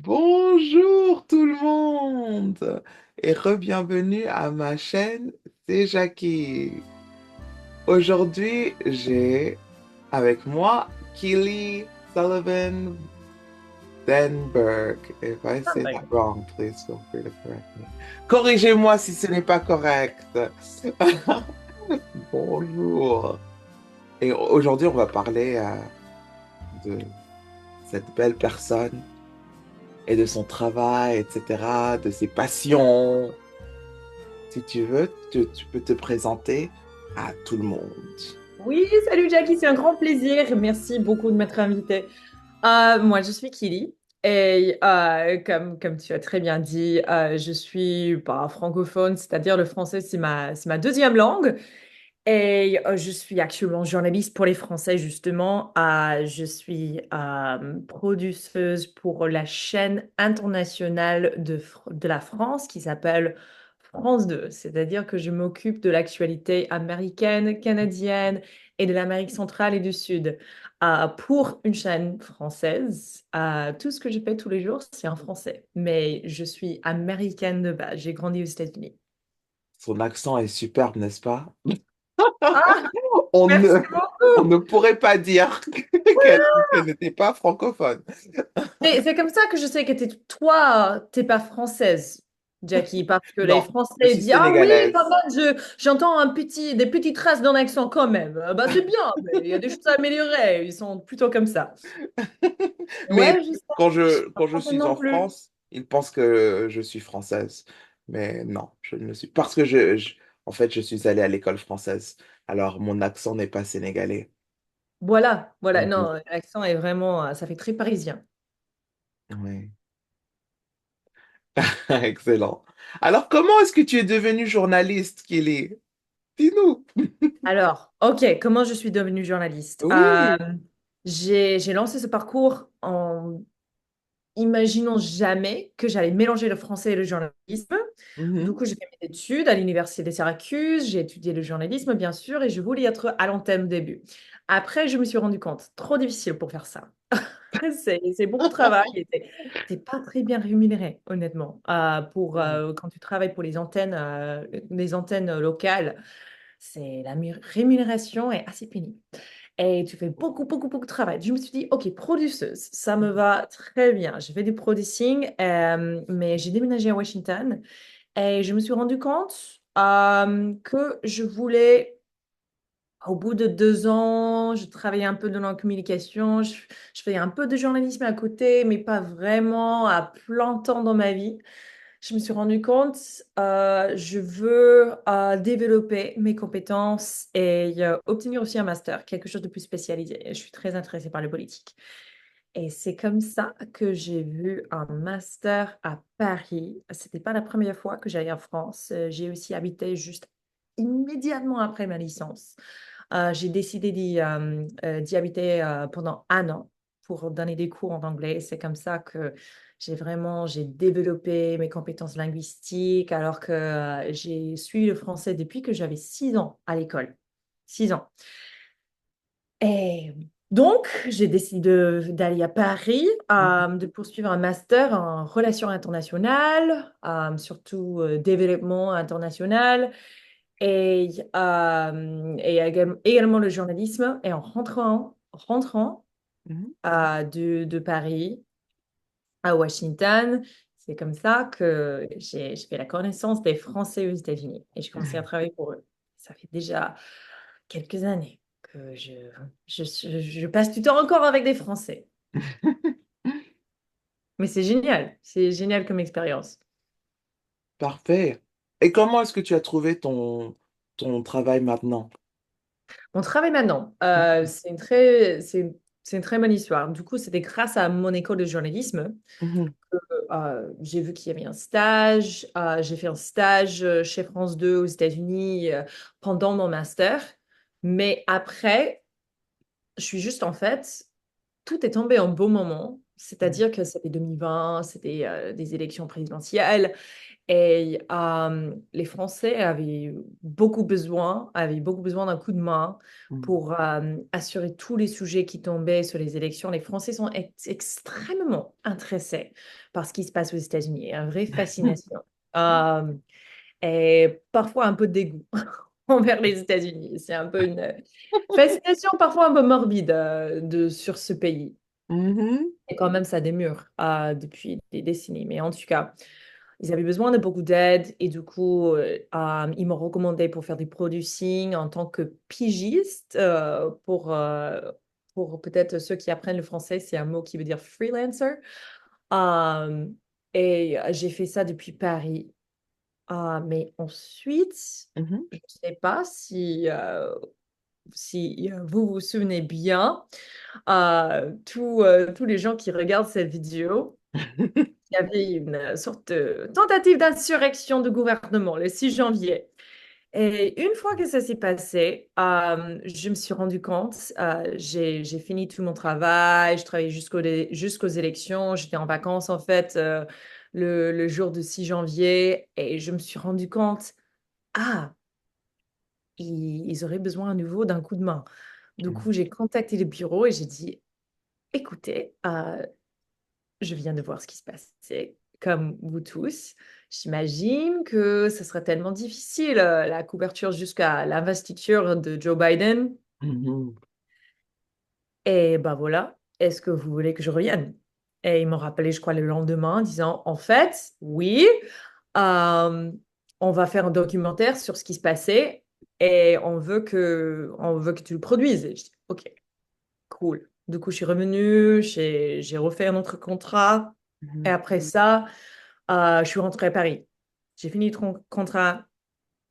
Bonjour tout le monde et re-bienvenue à ma chaîne, c'est Jackie. Aujourd'hui, j'ai avec moi Keely Sullivan Denberg. If I Ah, say bah, that wrong, please feel free to correct me. Corrigez-moi si ce n'est pas correct. Bonjour. Et aujourd'hui, on va parler de cette belle personne et de son travail, etc., de ses passions. Si tu veux, tu peux te présenter à tout le monde. oui, salut Jackie, c'est un grand plaisir. Merci beaucoup de m'être invitée. Moi, je suis Kili et comme tu as très bien dit, je suis pas francophone, c'est-à-dire le français, c'est ma deuxième langue. Et je suis actuellement journaliste pour les Français, justement. Je suis produceuse pour la chaîne internationale de la France qui s'appelle France 2. C'est-à-dire que je m'occupe de l'actualité américaine, canadienne et de l'Amérique centrale et du Sud. Pour une chaîne française, tout ce que je fais tous les jours, c'est en français. Mais je suis américaine de base. J'ai grandi aux États-Unis. Son accent est superbe, n'est-ce pas? Ah, On merci ne, on beaucoup. ne pourrait pas dire qu'elle n'était pas francophone. C'est comme ça que je sais que toi, t'es pas française, Jackie, parce que les Non, je Français suis disent, ah oui, quand sénégalaise. même, j'entends des petites traces d'un accent quand même. Bah, c'est bien, mais il y a des choses à améliorer. Ils sont plutôt comme ça. Mais Ouais, je sais, je suis pas quand je française suis non en plus. France, ils pensent que je suis française. Mais non, je ne le suis. Parce que en fait, je suis allé à l'école française. Alors, mon accent n'est pas sénégalais. Voilà, voilà, Mhm. non, l'accent est vraiment, ça fait très parisien. Oui. Excellent. Alors, comment est-ce que tu es devenu journaliste, Kelly? Dis-nous. Alors, ok, comment je suis devenue journaliste? Oui. J'ai lancé ce parcours en imaginons jamais que j'allais mélanger le français et le journalisme. Du Mhm. coup, j'ai fait mes études à l'université de Syracuse, j'ai étudié le journalisme, bien sûr, et je voulais être à l'antenne au début. Après, je me suis rendu compte, trop difficile pour faire ça. C'est beaucoup de travail et t'es pas très bien rémunéré, honnêtement. Quand tu travailles pour les antennes locales, rémunération est assez pénible et tu fais beaucoup, beaucoup, beaucoup de travail. Je me suis dit, OK, produceuse, ça me va très bien. Je fais du producing, mais j'ai déménagé à Washington et je me suis rendu compte que je voulais, au bout de 2 ans, je travaillais un peu dans la communication, je faisais un peu de journalisme à côté, mais pas vraiment à plein temps dans ma vie. Je me suis rendu compte, je veux développer mes compétences et obtenir aussi un master, quelque chose de plus spécialisé. Je suis très intéressée par le politique. Et c'est comme ça que j'ai vu un master à Paris. C'était pas la première fois que j'allais en France. J'ai aussi habité juste immédiatement après ma licence. J'ai décidé d'y habiter pendant un an pour donner des cours en anglais. C'est comme ça que j'ai développé mes compétences linguistiques alors que j'ai suivi le français depuis que j'avais 6 ans à l'école. 6 ans. Et donc, j'ai décidé d'aller à Paris, de poursuivre un master en relations internationales, surtout développement international et également le journalisme. Et en rentrant Mhm. de Paris à Washington, c'est comme ça que j'ai fait la connaissance des Français aux États-Unis et j'ai commencé à travailler pour eux. Ça fait déjà quelques années que je passe du temps encore avec des Français. Mais c'est génial comme expérience. Parfait. Et comment est-ce que tu as trouvé ton travail maintenant? Mon travail maintenant, c'est une très bonne histoire. Du coup, c'était grâce à mon école de journalisme. Mhm. J'ai vu qu'il y avait un stage. J'ai fait un stage chez France 2 aux États-Unis pendant mon master. Mais après, je suis juste en fait. tout est tombé en beau moment. Mhm. C'est-à-dire que c'était 2020, c'était des élections présidentielles. Et les Français avaient beaucoup besoin d'un coup de main Mhm. pour assurer tous les sujets qui tombaient sur les élections. Les Français sont extrêmement intéressés par ce qui se passe aux États-Unis, une vraie fascination. Euh, et parfois un peu de dégoût envers les États-Unis. C'est un peu une fascination parfois un peu morbide sur ce pays. Mhm. Et quand même, ça démure depuis des décennies. Mais en tout cas, ils avaient besoin de beaucoup d'aide et du coup, ils m'ont recommandé pour faire du producing en tant que pigiste. Pour peut-être ceux qui apprennent le français, c'est un mot qui veut dire freelancer. Euh, et j'ai fait ça depuis Paris. Mais ensuite, Mhm. je ne sais pas si vous vous souvenez bien, tous les gens qui regardent cette vidéo. Il y avait une sorte de tentative d'insurrection du gouvernement le 6 janvier. Et une fois que ça s'est passé, je me suis rendu compte, j'ai fini tout mon travail, je travaillais jusqu'aux élections, j'étais en vacances en fait le jour du 6 janvier et je me suis rendu compte, ah, ils auraient besoin à nouveau d'un coup de main. Du coup, j'ai contacté le bureau et j'ai dit, écoutez, je viens de voir ce qui se passait, comme vous tous. J'imagine que ce sera tellement difficile, la couverture jusqu'à l'investiture de Joe Biden. Mhm. Et ben voilà, est-ce que vous voulez que je revienne? Et ils m'ont rappelé, je crois, le lendemain, en disant, en fait, oui, euh, on va faire un documentaire sur ce qui se passait et on veut que tu le produises. Et je dis, OK, cool. Du coup, je suis revenue, j'ai refait un autre contrat. Et Mhm. après ça, je suis rentrée à Paris. J'ai fini le contrat.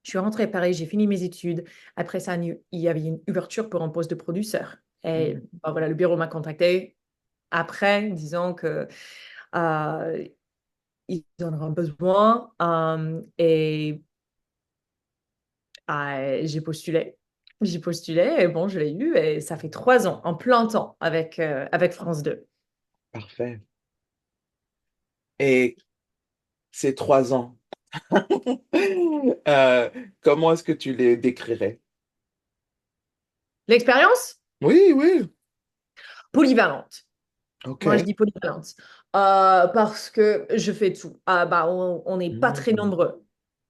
Je suis rentrée à Paris, j'ai fini mes études. Après ça, il y avait une ouverture pour un poste de producteur. Et Mhm. bah, voilà, le bureau m'a contacté après, disant que euh, ils en auront besoin. Et j'ai postulé. J'ai postulé et bon, je l'ai eu. Et ça fait 3 ans, en plein temps, avec France 2. Parfait. Et ces 3 ans, euh, comment est-ce que tu les décrirais? L'expérience Oui, oui. polyvalente. Ok. Moi, je dis polyvalente. Parce que je fais tout. Bah, on n'est pas très Mhm. nombreux.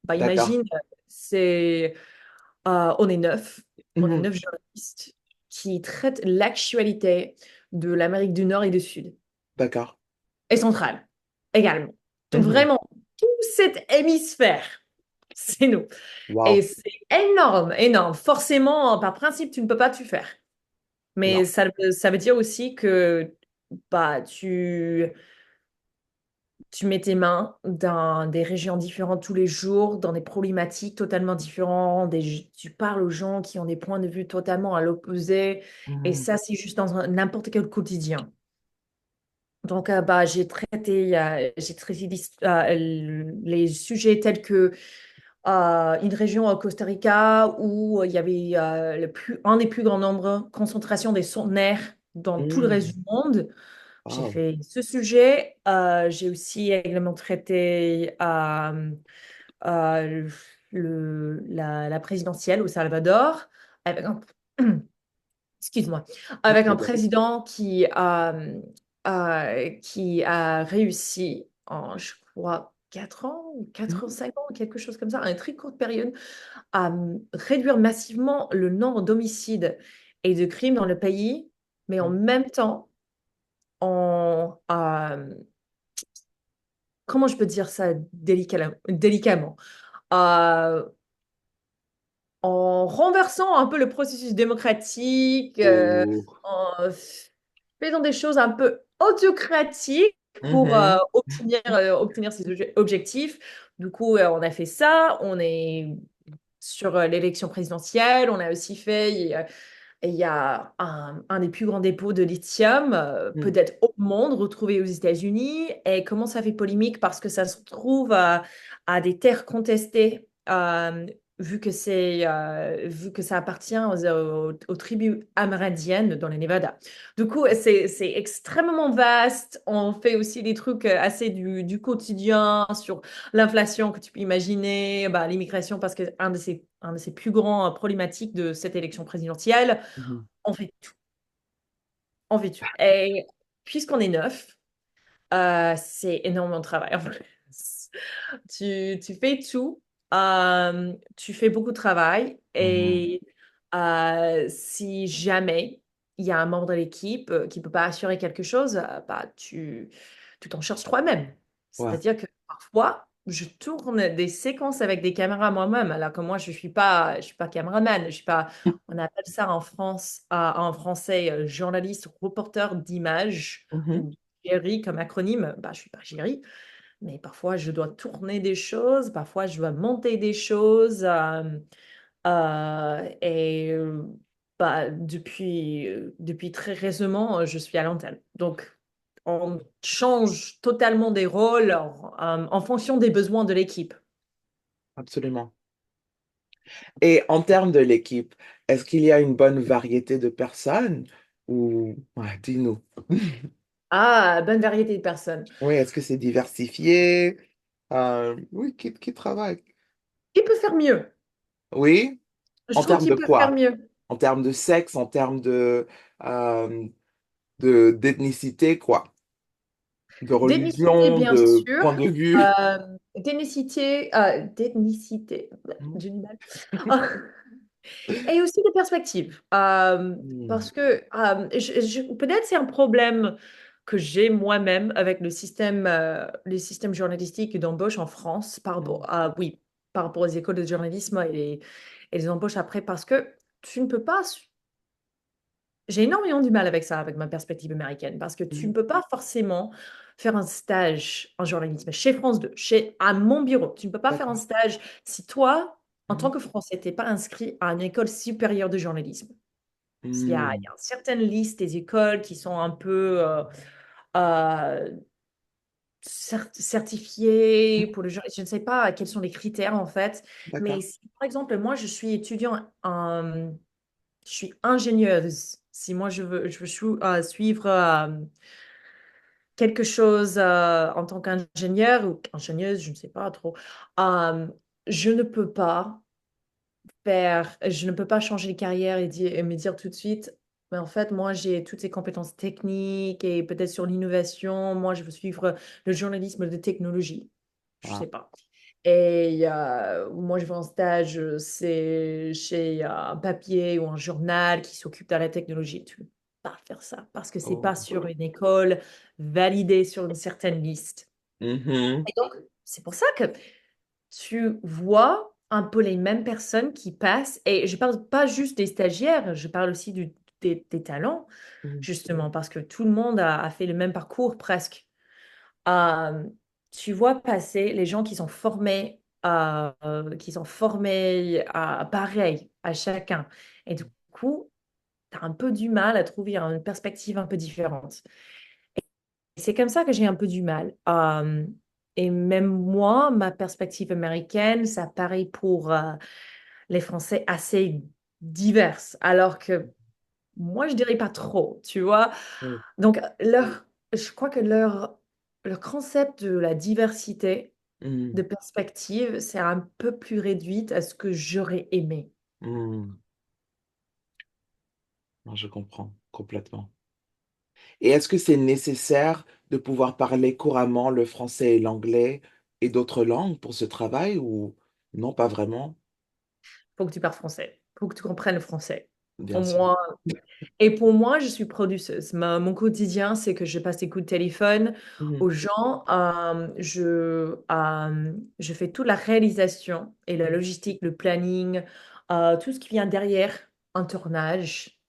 Bah, D'accord. imagine, c'est, on est neuf. On est Mhm. 9 journalistes qui traitent l'actualité de l'Amérique du Nord et du Sud. D'accord. Et centrale également. Donc, Mhm. vraiment, tout cet hémisphère, c'est nous. Et Wow. c'est énorme, énorme. Forcément, par principe, tu ne peux pas tout faire. Non. Mais ça veut dire aussi que bah, tu mets tes mains dans des régions différentes tous les jours, dans des problématiques totalement différentes. Tu parles aux gens qui ont des points de vue totalement à l'opposé. Et Mhm. ça, c'est juste dans n'importe quel quotidien. Donc, bah, j'ai traité les sujets tels que une région au Costa Rica où il y avait un des plus grands nombres, concentration des centenaires dans tout le reste Mhm. du monde. J'ai Wow. fait ce sujet. J'ai aussi également traité la présidentielle au Salvador avec excuse-moi, Pas de avec un problème. président qui a réussi en, je crois, 4 ans ou 4 ans, Mhm. 5 ans, quelque chose comme ça, à une très courte période, à réduire massivement le nombre d'homicides et de crimes dans le pays, mais en même temps, comment je peux dire ça délicatement, euh, en renversant un peu le processus démocratique, Oh. en faisant des choses un peu autocratiques pour Mhm. obtenir ses objectifs. Du coup, on a fait ça. On est sur l'élection présidentielle. On a aussi fait, il y a un des plus grands dépôts de lithium, Mhm. peut-être au monde, retrouvé aux États-Unis. Et comment ça fait polémique? Parce que ça se trouve à des terres contestées vu que ça appartient aux tribus amérindiennes dans le Nevada. Du coup, c'est extrêmement vaste. On fait aussi des trucs assez du quotidien sur l'inflation que tu peux imaginer, bah, l'immigration, parce que un de ces plus grands problématiques de cette élection présidentielle, Mhm. on fait tout. On fait tout. Et puisqu'on est neuf, c'est énormément de travail. En fait. Tu fais tout, tu fais beaucoup de travail Mhm. et si jamais il y a un membre de l'équipe qui ne peut pas assurer quelque chose, bah, tu t'en cherches toi-même. Ouais. C'est-à-dire que parfois, je tourne des séquences avec des caméras moi-même, alors que moi, je suis pas caméraman, je suis pas, on appelle ça en France, en français, journaliste, reporter d'image, Mhm. ou JRI comme acronyme. Bah, je suis pas JRI. Mais parfois, je dois tourner des choses, parfois, je dois monter des choses. Et bah, depuis très récemment, je suis à l'antenne. Donc, on change totalement des rôles en fonction des besoins de l'équipe. Absolument. Et en termes de l'équipe, est-ce qu'il y a une bonne variété de personnes ou ouais, dis-nous. Ah, bonne variété de personnes. Oui, est-ce que c'est diversifié? Oui, qui travaille? Qui peut faire mieux? Oui, Je en trouve termes de qu'il peut faire quoi? mieux. En termes de sexe, en termes euh, d'ethnicité, quoi? De D'ethnicité, religion, bien de sûr. point de vue? D'ethnicité, j'ai du mal. Et aussi des perspectives. Hmm. Parce que peut-être c'est un problème que j'ai moi-même avec les systèmes journalistiques d'embauche en France Hmm. oui, par rapport aux écoles de journalisme et les embauches après, parce que tu ne peux pas. J'ai énormément du mal avec ça, avec ma perspective américaine, parce que tu Hmm. ne peux pas forcément faire un stage en journalisme chez France 2, à mon bureau. Tu ne peux pas faire un D'accord. stage si toi, en tant Hmm. que Français, tu n'es pas inscrit à une école supérieure de journalisme. Il y a Hmm. une certaine liste des écoles qui sont un peu euh, certifiées pour le genre. Je ne sais pas quels sont les critères en fait, mais D'accord. si, par exemple, moi, je suis étudiant je suis ingénieuse. Si moi je veux suivre quelque chose en tant qu'ingénieur ou ingénieuse, je ne sais pas trop, euh, je ne peux pas je ne peux pas changer de carrière et me dire tout de suite, mais en fait, moi j'ai toutes ces compétences techniques et peut-être sur l'innovation, moi je veux suivre le journalisme de technologie. Je Ah. sais pas. Et moi, je vais en stage, c'est chez un papier ou un journal qui s'occupe de la technologie. Tu ne peux pas faire ça parce que c'est pas Oh. sur une école validée sur une certaine liste. Mhm. Et donc, c'est pour ça que tu vois un peu les mêmes personnes qui passent. Et je parle pas juste des stagiaires, je parle aussi des talents, Mhm. justement, parce que tout le monde a fait le même parcours presque. Euh, Tu vois passer les gens qui sont formés à pareil à chacun. Et du coup, tu as un peu du mal à trouver une perspective un peu différente. Et c'est comme ça que j'ai un peu du mal. Et même moi, ma perspective américaine, ça paraît pour les Français assez diverse, alors que moi, je dirais pas trop, tu vois. Oui. Donc, je crois que leur concept de la diversité de Mhm. perspective, c'est un peu plus réduite à ce que j'aurais aimé. Mhm. Non, je comprends complètement. Et est-ce que c'est nécessaire de pouvoir parler couramment le français et l'anglais et d'autres langues pour ce travail ou non, pas vraiment? Faut que tu parles français, faut que tu comprennes le français. Pour Bien sûr. moi, et pour moi, je suis produceuse. Mon quotidien, c'est que je passe des coups de téléphone Mhm. aux gens. Je fais toute la réalisation et la logistique, le planning, tout ce qui vient derrière un tournage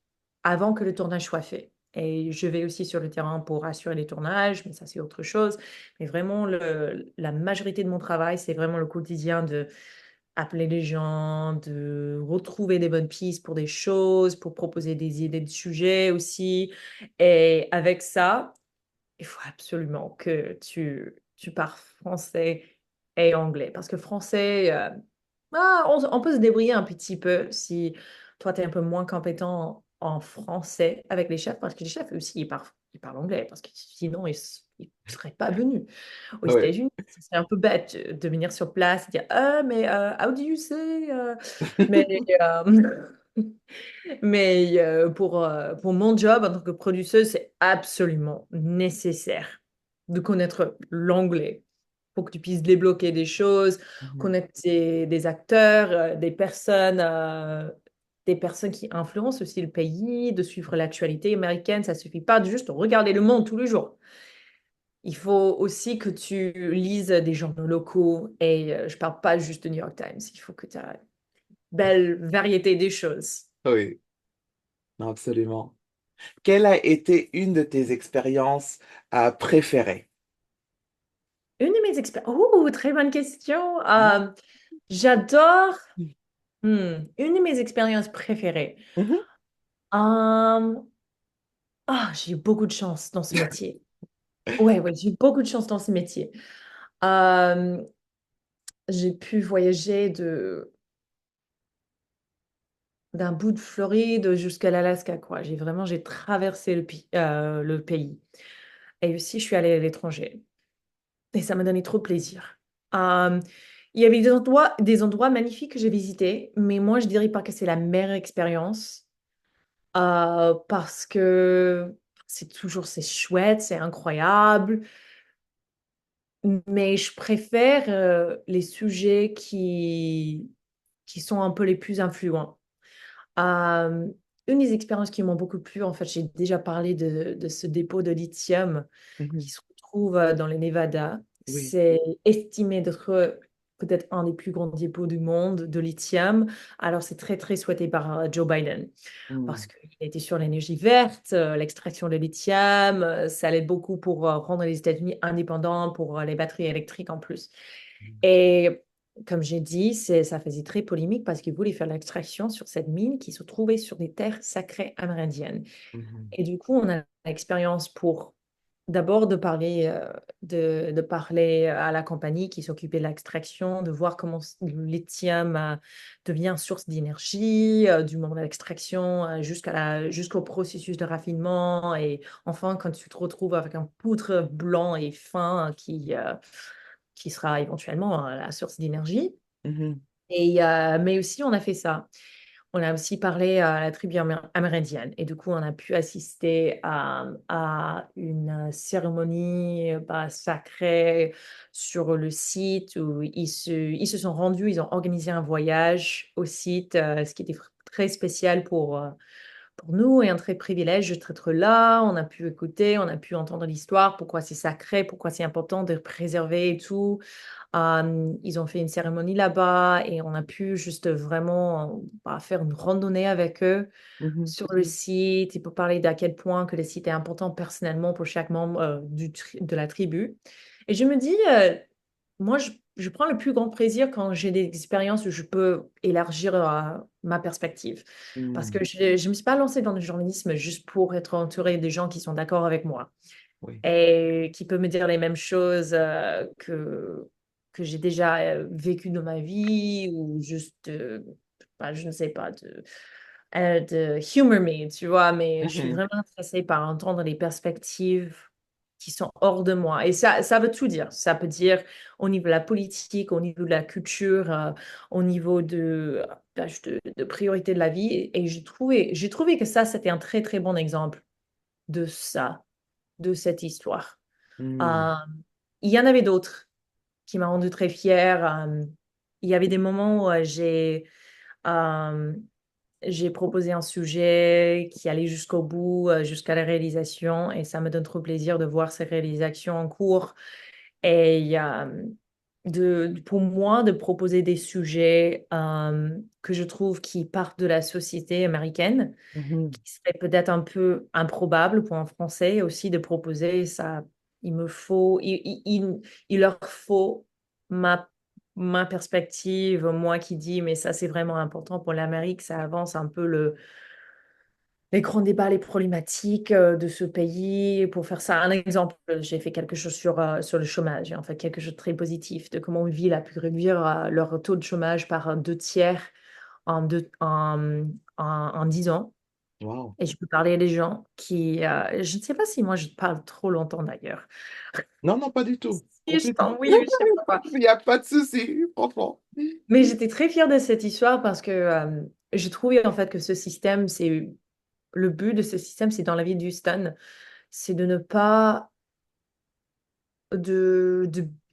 avant que le tournage soit fait. Et je vais aussi sur le terrain pour assurer les tournages, mais ça, c'est autre chose. Mais vraiment, la majorité de mon travail, c'est vraiment le quotidien de appeler les gens, de retrouver des bonnes pistes pour des choses, pour proposer des idées de sujets aussi. Et avec ça, il faut absolument que tu parles français et anglais. Parce que français, On peut se débrouiller un petit peu si toi, tu es un peu moins compétent en français avec les chefs, parce que les chefs aussi, ils parlent anglais, parce que sinon, ils ne seraient pas venus aux Oui. États-Unis. Ce serait un peu bête de venir sur place et dire, mais how do you say? Mais, euh, pour mon job en tant que produceuse, c'est absolument nécessaire de connaître l'anglais pour que tu puisses débloquer des choses, Mhm. connaître des acteurs, des personnes qui influencent aussi le pays, de suivre l'actualité américaine. Ça suffit pas de juste regarder le monde tous les jours. Il faut aussi que tu lises des journaux locaux et je parle pas juste de New York Times. Il faut que tu aies une belle variété des choses. Oui, non, absolument. Quelle a été une de tes expériences préférées? Une de mes expériences. Oh, très bonne question. Mhm. J'adore. Une de mes expériences préférées. Mhm. Euh, j'ai eu beaucoup de chance dans ce métier. Ouais, ouais, j'ai eu beaucoup de chance dans ce métier. Euh, j'ai pu voyager d'un bout de Floride jusqu'à l'Alaska, quoi. J'ai traversé le pays. Et aussi, je suis allée à l'étranger. Et ça m'a donné trop de plaisir. Euh, il y avait des endroits magnifiques que j'ai visités, mais moi, je dirais pas que c'est la meilleure expérience parce que c'est chouette, c'est incroyable, mais je préfère les sujets qui sont un peu les plus influents. Euh, une des expériences qui m'ont beaucoup plu, en fait, j'ai déjà parlé de ce dépôt de lithium qui Mhm. se trouve dans le Nevada. Oui. C'est estimé d'être peut-être un des plus grands dépôts du monde de lithium. Alors, c'est très, très souhaité par Joe Biden parce Mhm. qu'il était sur l'énergie verte, l'extraction de lithium. Ça l'aide beaucoup pour rendre les États-Unis indépendants pour les batteries électriques en plus. Et comme j'ai dit, ça faisait très polémique parce qu'ils voulaient faire l'extraction sur cette mine qui se trouvait sur des terres sacrées amérindiennes. Mhm. Et du coup, on a l'expérience pour d'abord de parler à la compagnie qui s'occupait de l'extraction, de voir comment le lithium devient source d'énergie, du moment de l'extraction jusqu'au processus de raffinement. Et enfin, quand tu te retrouves avec un poutre blanc et fin qui sera éventuellement la source d'énergie. Mhm. Mais aussi, on a fait ça. On a aussi parlé à la tribu amérindienne et du coup, on a pu assister à une cérémonie sacrée sur le site où ils se sont rendus, ils ont organisé un voyage au site, ce qui était très spécial pour nous et un très privilège d'être là. On a pu écouter, on a pu entendre l'histoire, pourquoi c'est sacré, pourquoi c'est important de préserver et tout. Ils ont fait une cérémonie là-bas et on a pu juste vraiment faire une randonnée avec eux Mhm. sur le site et pour parler d'à quel point que le site est important personnellement pour chaque membre de la tribu. Et je me dis, moi, je prends le plus grand plaisir quand j'ai des expériences où je peux élargir ma perspective. Parce que Mhm. je ne me suis pas lancée dans le journalisme juste pour être entourée des gens qui sont d'accord avec moi Oui. et qui peuvent me dire les mêmes choses que j'ai déjà vécues dans ma vie ou juste, je ne sais pas, de humor me, tu vois, mais je suis Mhm. vraiment intéressée par entendre les perspectives qui sont hors de moi. Et ça veut tout dire. Ça peut dire au niveau de la politique, au niveau de la culture, au niveau de priorité de la vie. Et j'ai trouvé que ça, c'était un très, très bon exemple de ça, de cette histoire. Mhm. Euh, il y en avait d'autres qui m'ont rendu très fière. Il y avait des moments où euh, j'ai proposé un sujet qui allait jusqu'au bout, jusqu'à la réalisation, et ça me donne trop plaisir de voir ces réalisations en cours. Et pour moi, de proposer des sujets que je trouve qui partent de la société américaine, Mhm. qui serait peut-être un peu improbable pour un Français aussi de proposer ça. Il leur faut ma, ma perspective, moi qui dis, mais ça c'est vraiment important pour l'Amérique, ça avance un peu les grands débats, les problématiques de ce pays. Pour faire ça, un exemple, j'ai fait quelque chose sur le chômage, en fait, quelque chose de très positif, de comment une ville a pu réduire leur taux de chômage par deux tiers en 10 ans. Wow. Et je peux parler à des gens qui, je ne sais pas si moi je parle trop longtemps d'ailleurs. Non, non, pas du tout. Si je Continue. t'en, oui, oui, je sais pas. Il n'y a pas de souci, franchement. Mais j'étais très fière de cette histoire parce que j'ai trouvé en fait que ce système, c'est le but de ce système, c'est dans la vie d'Houston, c'est de ne pas de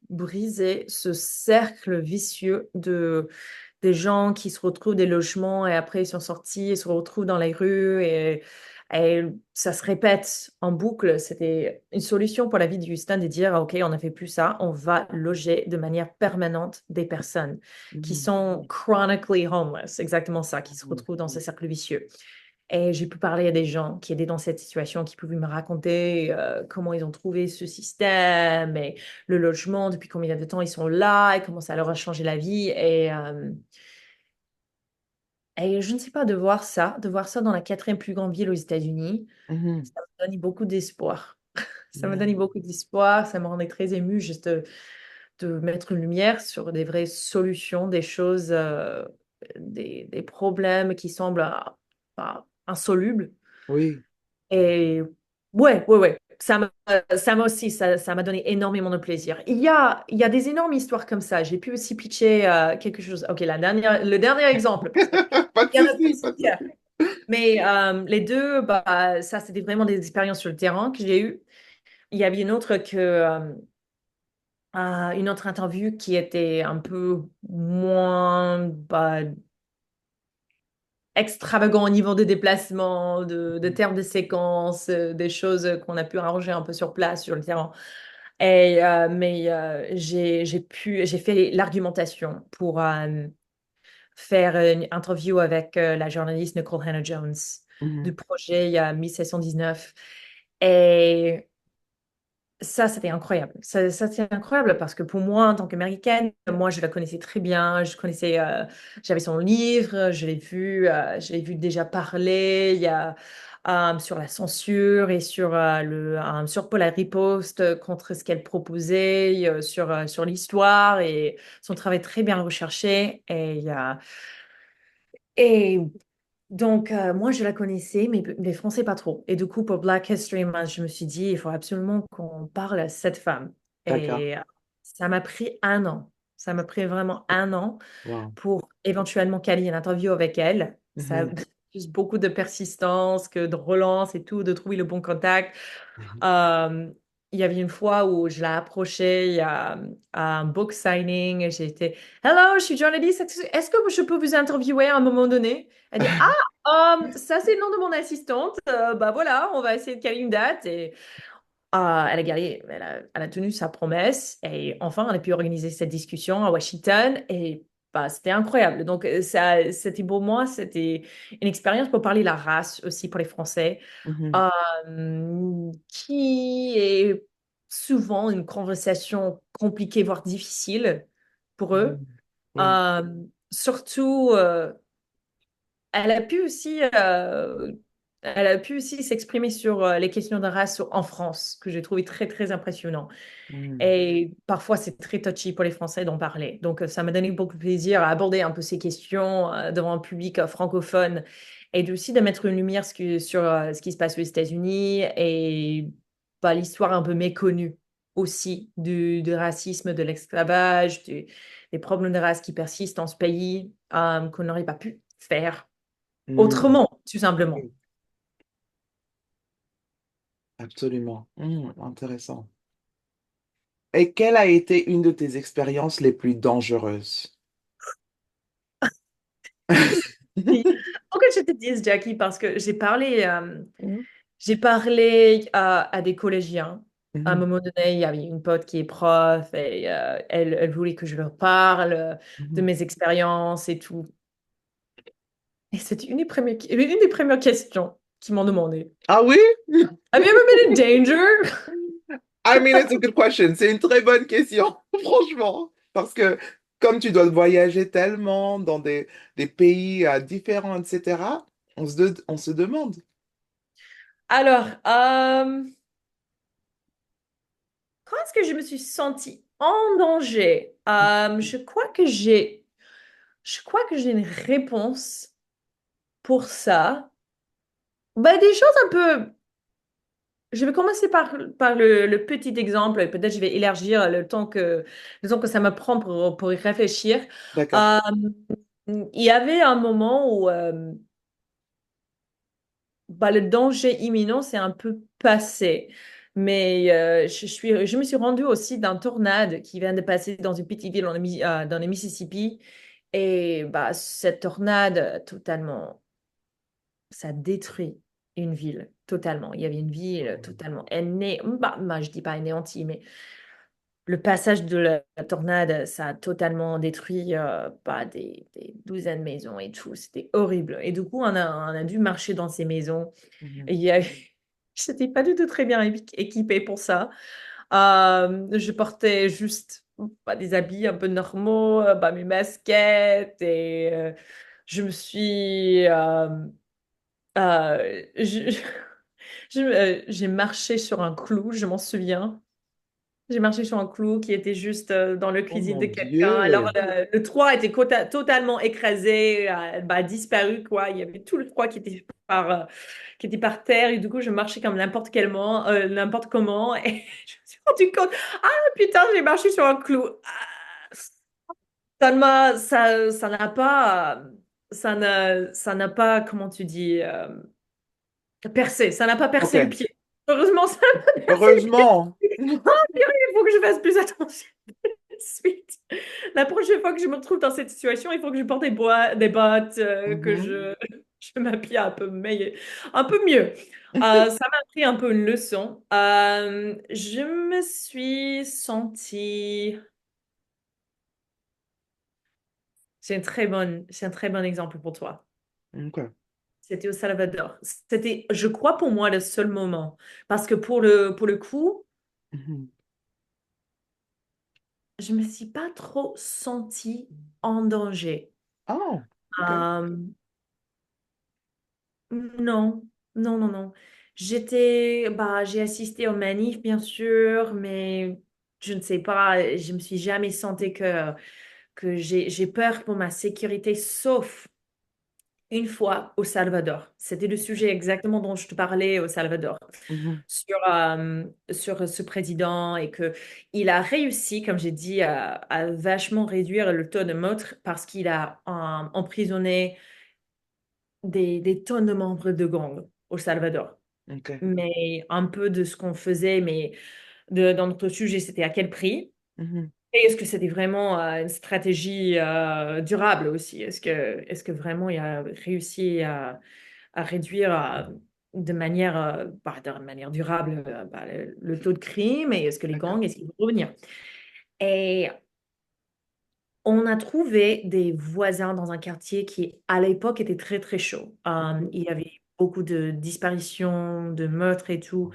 briser ce cercle vicieux des gens qui se retrouvent des logements et après ils sont sortis et se retrouvent dans les rues et ça se répète en boucle. C'était une solution pour la vie de Houston de dire, OK, on n'a fait plus ça, on va loger de manière permanente des personnes qui Mhm. sont chronically homeless, exactement ça, qui se Mhm. retrouvent dans ce cercle vicieux. Et j'ai pu parler à des gens qui étaient dans cette situation, qui pouvaient me raconter comment ils ont trouvé ce système et le logement, depuis combien de temps ils sont là et comment ça leur a changé la vie. Et je ne sais pas, de voir ça dans la quatrième plus grande ville aux États-Unis, Mhm. ça me donne beaucoup d'espoir. Ça me donne Mhm. beaucoup d'espoir, ça me rendait très émue juste de mettre une lumière sur des vraies solutions, des choses, des problèmes qui semblent insolubles. Oui. Et ouais, ouais, ouais. Ça m'a aussi, ça m'a donné énormément de plaisir. Il y a des énormes histoires comme ça. J'ai pu aussi pitcher quelque chose. Ok, le dernier exemple, parce qu'il Pas de y en a souci, pas de plusieurs. souci. Mais les deux, bah, ça, c'était vraiment des expériences sur le terrain que j'ai eues. Il y avait une autre interview qui était un peu moins extravagant au niveau des déplacements, de termes de séquences, des choses qu'on a pu arranger un peu sur place, sur le terrain. Mais j'ai fait l'argumentation pour faire une interview avec la journaliste Nicole Hannah-Jones du Mhm. projet il y a 1719. Et ça, c'était incroyable. Ça, c'était incroyable parce que pour moi, en tant qu'Américaine, moi, je la connaissais très bien. J'avais son livre, je l'ai vu déjà parler. Il y a sur la censure et sur Paul la riposte contre ce qu'elle proposait, sur l'histoire et son travail très bien recherché. Et donc, moi, je la connaissais, mais les Français pas trop. Et du coup, pour Black History Month, je me suis dit, il faut absolument qu'on parle à cette femme. D'accord. Et ça m'a pris un an. Ça m'a pris vraiment un an Wow. pour éventuellement caler une interview avec elle. Ça a Mhm. juste beaucoup de persistance, que de relance et tout, de trouver le bon contact. Mhm. Euh, il y avait une fois où je l'ai approchée à un book signing. Et j'ai été, Hello, je suis journaliste. Est-ce que je peux vous interviewer à un moment donné? Elle dit, ça c'est le nom de mon assistante. Bah voilà, on va essayer de caler une date. Et elle a tenu sa promesse. Et enfin, on a pu organiser cette discussion à Washington. Et bah, c'était incroyable. Donc, c'était pour moi, c'était une expérience pour parler de la race aussi pour les Français, Mhm. qui est souvent une conversation compliquée, voire difficile pour eux. Mhm. Oui. Euh, Surtout, elle a pu aussi, elle a pu aussi s'exprimer sur les questions de race en France, que j'ai trouvé très, très impressionnant. Mhm. Et parfois, c'est très touchy pour les Français d'en parler. Donc, ça m'a donné beaucoup de plaisir à aborder un peu ces questions devant un public francophone et aussi de mettre une lumière sur ce qui se passe aux États-Unis et l'histoire un peu méconnue aussi du racisme, de l'esclavage, des problèmes de race qui persistent dans ce pays qu'on n'aurait pas pu faire Mhm. autrement, tout simplement. Oui, absolument. Mhm. Intéressant. Et quelle a été une de tes expériences les plus dangereuses? Oui. Pourquoi je te dis, Jackie? Parce que j'ai parlé à des collégiens. À un Mhm. moment donné, il y avait une pote qui est prof et elle voulait que je leur parle de Mhm. mes expériences et tout. Et c'était une des premières questions qu'ils m'ont demandé. Ah oui? Have you ever been in danger? I mean, it's a good question. C'est une très bonne question, franchement. Parce que comme tu dois voyager tellement dans des pays différents, etc., on se demande. Alors, quand est-ce que je me suis sentie en danger? Je crois que j'ai une réponse pour ça. Bah, des choses un peu. Je vais commencer par le petit exemple, et peut-être je vais élargir le temps que ça me prend pour y réfléchir. D'accord. Euh, il y avait un moment où bah, le danger imminent s'est un peu passé. Mais je me suis rendue aussi d'un tornade qui vient de passer dans une petite ville dans le Mississippi. Et bah, cette tornade, totalement, ça détruit une ville totalement. Il y avait une ville totalement bah, je dis pas anéantie, mais le passage de la tornade, ça a totalement détruit bah, des douzaines de maisons et tout. C'était horrible. Et du coup, on a dû marcher dans ces maisons. Mhm. Et j'étais pas du tout très bien équipée pour ça. Je portais juste bah, des habits un peu normaux, bah, mes baskets et je me suis euh, je- j'ai marché sur un clou, je m'en souviens. J'ai marché sur un clou qui était juste dans le Oh cuisine mon de quelqu'un. Alors, Dieu. le toit était totalement écrasé, bah, disparu, quoi. Il y avait tout le toit qui était par terre. Et du coup, je marchais comme n'importe comment. Et je me suis rendu compte, ah putain, j'ai marché sur un clou. Ça n'a pas, comment tu dis, percé. Ça n'a pas Ok. percé le pied. Heureusement, ça n'a pas percé le pied. Heureusement. Il faut que je fasse plus attention suite. La prochaine fois que je me retrouve dans cette situation, il faut que je porte des bottes, que Mhm. je m'habille un peu mieux. Ça m'a appris un peu une leçon. Je me suis sentie. C'est un très bon exemple pour toi. Ok. C'était au Salvador. C'était, je crois, pour moi, le seul moment. Parce que pour le coup, Mhm. je me suis pas trop sentie en danger. Oh, ok. Euh, Non, non, non, non. J'ai assisté aux manifs, bien sûr, mais je ne sais pas, je me suis jamais sentie que j'ai peur pour ma sécurité, sauf une fois au Salvador. C'était le sujet exactement dont je te parlais au Salvador, Mhm. sur ce président et que il a réussi, comme j'ai dit, à vachement réduire le taux de meurtre parce qu'il a emprisonné des tonnes de membres de gangs au Salvador. Ok. Mais un peu de ce qu'on faisait, mais dans notre sujet, c'était à quel prix? Mhm. Et est-ce que c'était vraiment une stratégie durable aussi? Est-ce que vraiment il a réussi à réduire de manière durable bah, le taux de crime? Et est-ce que les D'accord. gangs, est-ce qu'ils vont revenir? Et on a trouvé des voisins dans un quartier qui, à l'époque, était très, très chaud. Mhm. Il y avait beaucoup de disparitions, de meurtres et tout.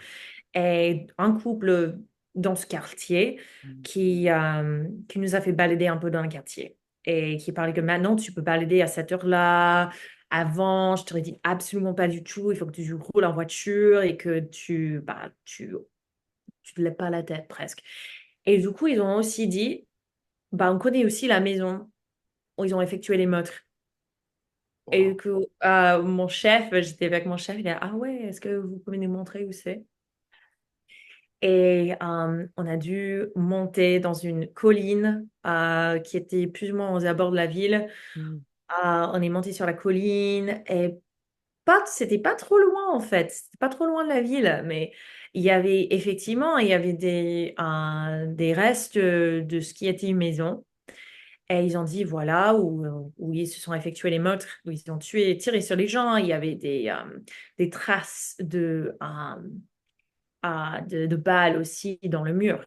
Et un couple dans ce quartier Mhm. qui nous a fait balader un peu dans le quartier et qui parlait que maintenant, tu peux balader à cette heure-là. Avant, je t'aurais dit absolument pas du tout. Il faut que tu roules en voiture et que tu ne lèves pas la tête presque. Et du coup, ils ont aussi dit, bah, on connaît aussi la maison où ils ont effectué les meurtres. Et Wow. du coup, mon chef, j'étais avec mon chef, il a dit, ah ouais, est-ce que vous pouvez nous montrer où c'est? Et on a dû monter dans une colline qui était plus ou moins aux abords de la ville. Mhm. On est monté sur la colline et c'était pas trop loin en fait. C'était pas trop loin de la ville, mais il y avait des restes de ce qui était une maison. Et ils ont dit, voilà, où ils se sont effectués les meurtres, où ils ont tiré sur les gens. Il y avait des traces de balles aussi dans le mur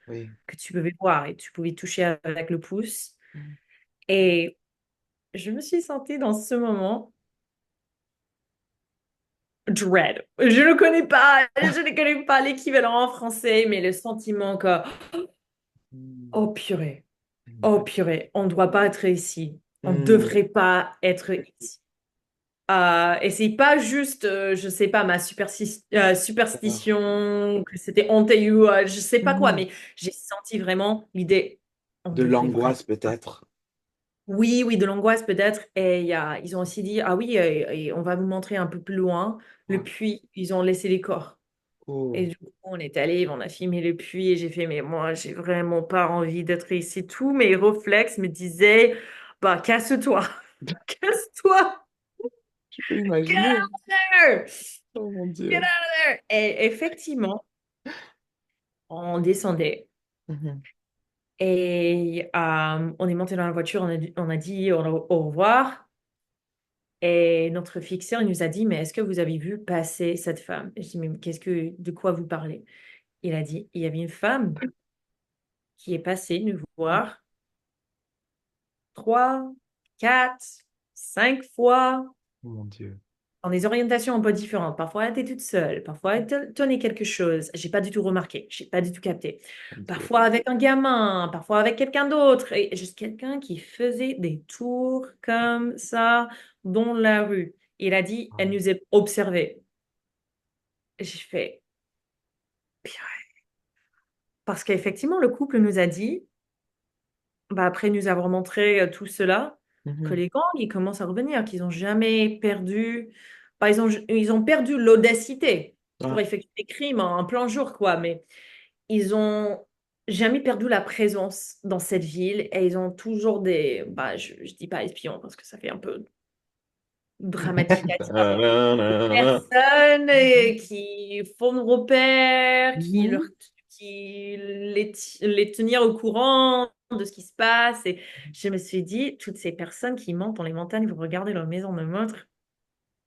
Oui. que tu pouvais voir et tu pouvais toucher avec le pouce. Mhm. Et je me suis sentie dans ce moment dread. Je ne connais pas l'équivalent en français, mais le sentiment que, Mhm. oh purée, oh Mhm. purée, on ne doit pas être ici. On ne Mhm. devrait pas être ici. Et c'est pas juste, je sais pas, ma Alors, superstition, que c'était hanté ou je sais pas quoi, mhm. mais j'ai senti vraiment l'idée, on De devrait vraiment. l'angoisse peut-être. Oui, oui, de l'angoisse peut-être. Et ils ont aussi dit, ah oui, et on va vous montrer un peu plus loin le Ouais. puits. Ils ont laissé les corps. Et Oh. du coup, on est allé, on a filmé le puits et j'ai fait, mais moi, j'ai vraiment pas envie d'être ici. Tous mes réflexes me disaient, bah, casse-toi, casse-toi, Je peux get imaginer. out there, Oh mon get Dieu. out there. Et effectivement, on descendait Mhm. et on est monté dans la voiture, on a dit au revoir. Et notre fixeur il nous a dit, mais est-ce que vous avez vu passer cette femme? Et je dis, mais de quoi vous parlez? Il a dit, il y avait une femme qui est passée nous voir 3, 4, 5 fois Oh mon Dieu. dans des orientations un peu différentes. Parfois, elle était toute seule, parfois, elle tenait quelque chose. J'ai pas du tout remarqué, j'ai pas du tout capté. Mon Dieu. Parfois avec un gamin, parfois avec quelqu'un d'autre. Et juste quelqu'un qui faisait des tours comme ça dans la rue. Il a dit, elle Ah. nous a observés. J'ai fait, parce qu'effectivement, le couple nous a dit, bah, après nous avoir montré tout cela, que Mhm. les gangs, ils commencent à revenir, qu'ils n'ont jamais perdu, bah, ils ont perdu l'audacité pour Ah. effectuer des crimes en plein jour, quoi, mais ils ont jamais perdu la présence dans cette ville et ils ont toujours des, bah, je dis pas espions parce que ça fait un peu dramatique à dire, mais des personnes qui font nos repères, Mhm. qui les tenir au courant de ce qui se passe. Et je me suis dit, toutes ces personnes qui montent dans les montagnes, vous regardez leur maison de meurtre,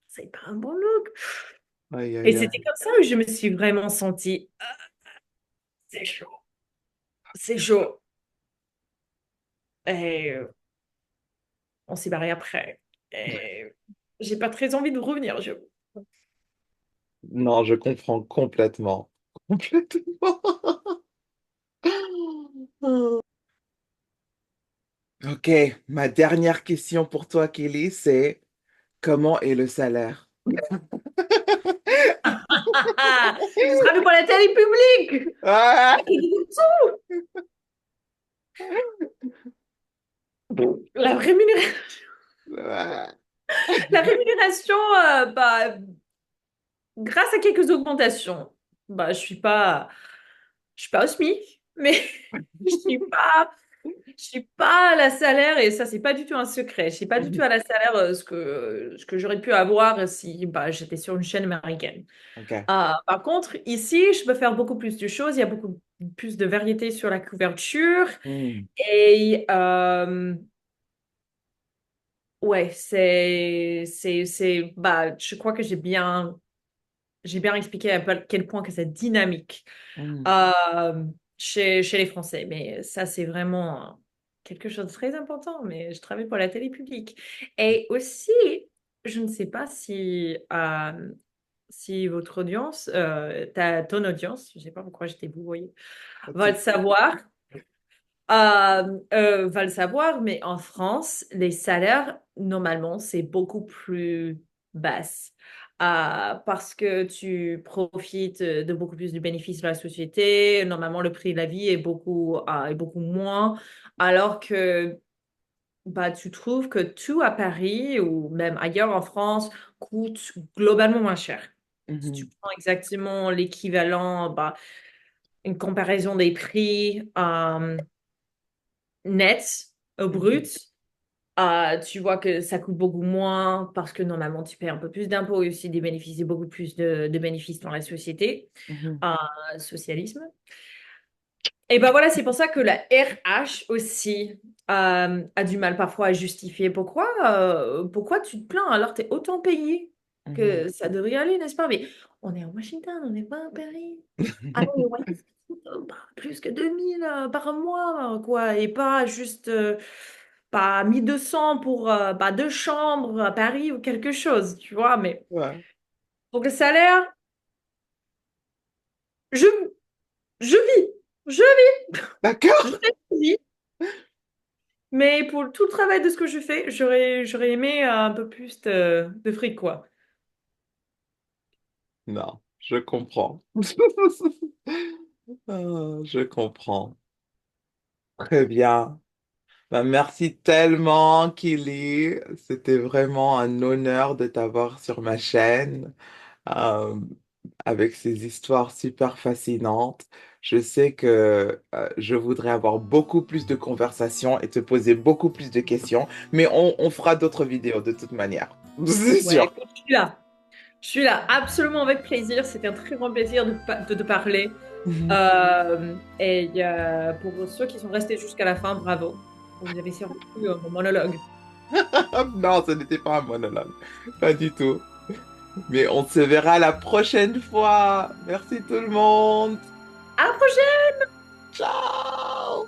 c'est pas un bon look. Aïe, Et aïe, c'était aïe. comme ça que je me suis vraiment sentie, ah, c'est chaud, c'est chaud. Et on s'est barré après. Et j'ai pas très envie de revenir. Non, je comprends complètement. Complètement. Ok, ma dernière question pour toi, Kelly, c'est comment est le salaire? Tu travailles pour la télé publique. Ah! La rémunération, Ah! la rémunération bah, grâce à quelques augmentations, bah, je suis pas au SMIC, mais je suis pas à la salaire, et ça, c'est pas du tout un secret. Je suis pas du tout Mhm. à la salaire ce que j'aurais pu avoir si bah, j'étais sur une chaîne américaine. Ok. Par contre, ici, je peux faire beaucoup plus de choses. Il y a beaucoup plus de variété sur la couverture. Hmm. Et ouais, bah, je crois que j'ai bien expliqué à quel point que c'est dynamique Hmm. euh, chez les Français. Mais ça, c'est vraiment quelque chose de très important. Mais je travaille pour la télé publique. Et aussi, je ne sais pas si votre audience, ton audience, je ne sais pas pourquoi j'étais vous voyez, Pas de va le souci. savoir. Va le savoir, mais en France, les salaires, normalement, c'est beaucoup plus basse. Parce que tu profites de beaucoup plus de bénéfices de la société. Normalement, le prix de la vie est beaucoup moins. Alors que bah, tu trouves que tout à Paris ou même ailleurs en France coûte globalement moins cher. Si tu Mhm. prends exactement l'équivalent, bah, une comparaison des prix. Net, Mhm. brut, tu vois que ça coûte beaucoup moins parce que normalement tu payes un peu plus d'impôts et aussi des bénéfices et beaucoup plus de bénéfices dans la société, Mhm. socialisme. Et ben voilà, c'est pour ça que la RH aussi a du mal parfois à justifier pourquoi tu te plains alors tu es autant payé Mhm. que ça devrait aller, n'est-ce pas? Mais on est à Washington, on n'est pas à Paris. Ah non, mais ouais, bah, plus que 2000 par mois, quoi, et pas juste pas 1200 pour bah, deux chambres à Paris ou quelque chose, tu vois. Mais Ouais. pour le salaire, je, je vis, je vis, D'accord. je vis. Mais pour tout le travail de ce que je fais, j'aurais aimé un peu plus de fric, quoi. Non, je comprends. Ah, je comprends. Très bien. Ben, merci tellement, Kili. C'était vraiment un honneur de t'avoir sur ma chaîne, euh, avec ces histoires super fascinantes. Je sais que je voudrais avoir beaucoup plus de conversations et te poser beaucoup plus de questions, mais on fera d'autres vidéos de toute manière. C'est Ouais, sûr. écoute, je suis là. Je suis là, absolument avec plaisir. C'était un très grand plaisir de parler. Pour ceux qui sont restés jusqu'à la fin, bravo. Vous avez survécu à mon monologue. Non, ce n'était pas un monologue. Pas du tout. Mais on se verra la prochaine fois. Merci tout le monde. À la prochaine! Ciao!